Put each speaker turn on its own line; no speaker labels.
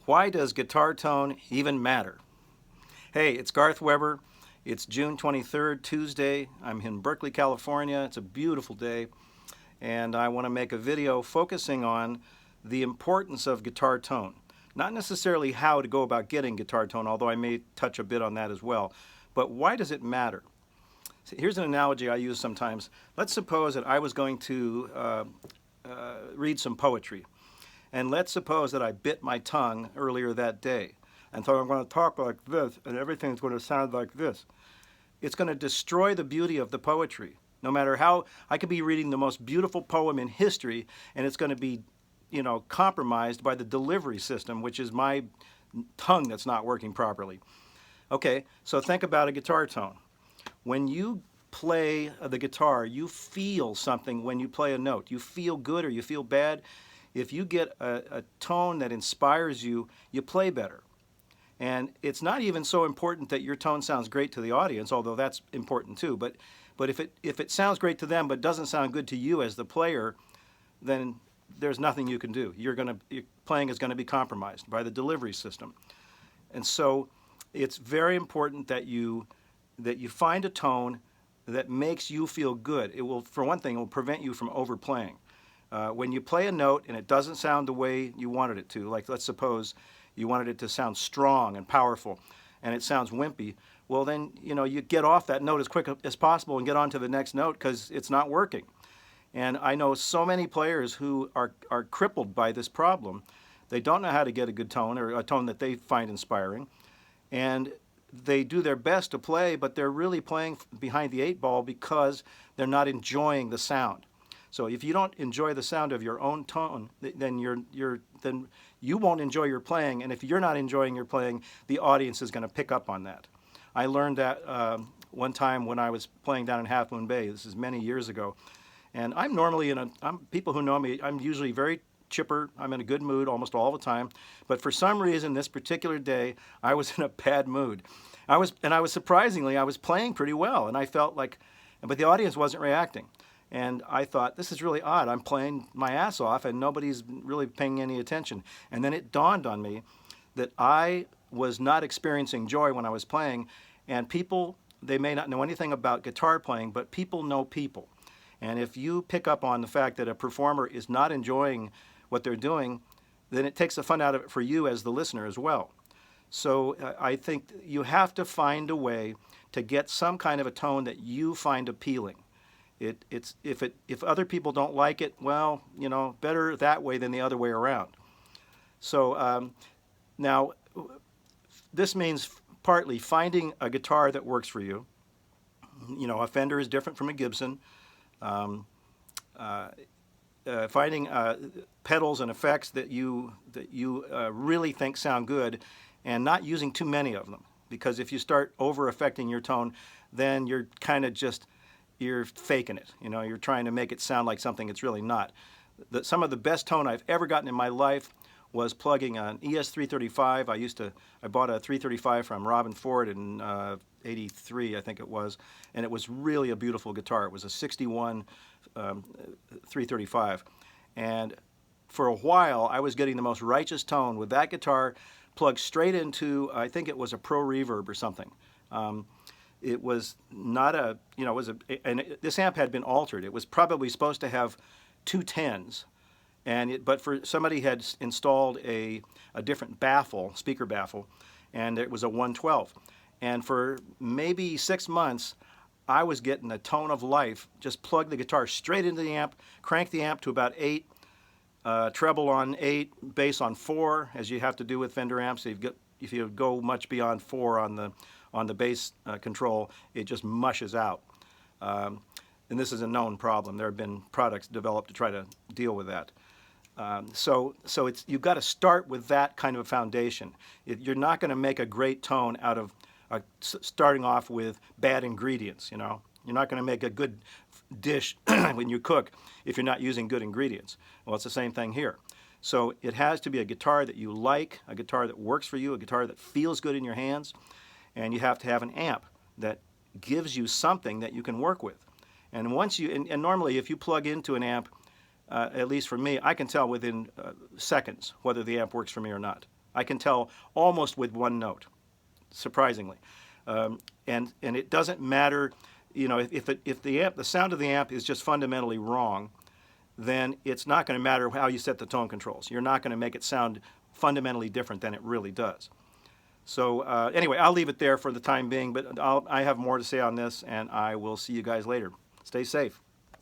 Why does guitar tone even matter? Hey, it's Garth Weber. It's June 23rd, Tuesday. I'm in Berkeley, California. It's a beautiful day, and I want to make a video focusing on the importance of guitar tone. Not necessarily how to go about getting guitar tone, although I may touch a bit on that as well, but why does it matter? So here's an analogy I use sometimes. Let's suppose that I was going to read some poetry. And let's suppose that I bit my tongue earlier that day. And so I'm going to talk like this, and everything's going to sound like this. It's going to destroy the beauty of the poetry. No matter how, I could be reading the most beautiful poem in history, and it's going to be, compromised by the delivery system, which is my tongue that's not working properly. Okay, so think about a guitar tone. When you play the guitar, you feel something when you play a note. You feel good or you feel bad. If you get a tone that inspires you, you play better. And it's not even so important that your tone sounds great to the audience, although that's important too. But if it sounds great to them but doesn't sound good to you as the player, then there's nothing you can do. Your playing is going to be compromised by the delivery system. And so it's very important that you find a tone that makes you feel good. It will, for one thing, it will prevent you from overplaying. When you play a note and it doesn't sound the way you wanted it to, like let's suppose you wanted it to sound strong and powerful and it sounds wimpy, well then, you get off that note as quick as possible and get on to the next note because it's not working. And I know so many players who are crippled by this problem. They don't know how to get a good tone or a tone that they find inspiring. And they do their best to play, but they're really playing behind the eight ball because they're not enjoying the sound. So if you don't enjoy the sound of your own tone, then you won't enjoy your playing, and if you're not enjoying your playing, the audience is going to pick up on that. I learned that one time when I was playing down in Half Moon Bay. This is many years ago, and I'm normally people who know me, I'm usually very chipper. I'm in a good mood almost all the time, but for some reason this particular day I was in a bad mood. I was surprisingly, I was playing pretty well, and I felt like, but the audience wasn't reacting. And I thought, this is really odd. I'm playing my ass off and nobody's really paying any attention. And then it dawned on me that I was not experiencing joy when I was playing. And people, they may not know anything about guitar playing, but people know people. And if you pick up on the fact that a performer is not enjoying what they're doing, then it takes the fun out of it for you as the listener as well. So I think you have to find a way to get some kind of a tone that you find appealing. If other people don't like it, well, better that way than the other way around. So now, this means partly finding a guitar that works for you. A Fender is different from a Gibson. Finding pedals and effects that you really think sound good, and not using too many of them. Because if you start over-affecting your tone, then you're kind of you're faking it. You're trying to make it sound like something it's really not. Some of the best tone I've ever gotten in my life was plugging an ES-335. I bought a 335 from Robin Ford in '83, I think it was, and it was really a beautiful guitar. It was a 61 335. And for a while, I was getting the most righteous tone with that guitar plugged straight into, I think it was a Pro Reverb or something. It was not this amp had been altered. It was probably supposed to have two 10s, but somebody had installed a different baffle, speaker baffle, and it was a 112. And for maybe 6 months, I was getting a tone of life. Just plug the guitar straight into the amp, crank the amp to about 8, treble on 8, bass on 4, as you have to do with Fender amps. If you go much beyond 4 on the bass control, it just mushes out. And this is a known problem. There have been products developed to try to deal with that. So you've got to start with that kind of a foundation. You're not going to make a great tone out of starting off with bad ingredients. You're not going to make a good dish when you cook if you're not using good ingredients. Well, it's the same thing here. So it has to be a guitar that you like, a guitar that works for you, a guitar that feels good in your hands. And you have to have an amp that gives you something that you can work with. And normally if you plug into an amp, at least for me, I can tell within seconds whether the amp works for me or not. I can tell almost with one note, surprisingly. And it doesn't matter, you know, if the sound of the amp is just fundamentally wrong, then it's not going to matter how you set the tone controls. You're not going to make it sound fundamentally different than it really does. So anyway, I'll leave it there for the time being, but I have more to say on this, and I will see you guys later. Stay safe.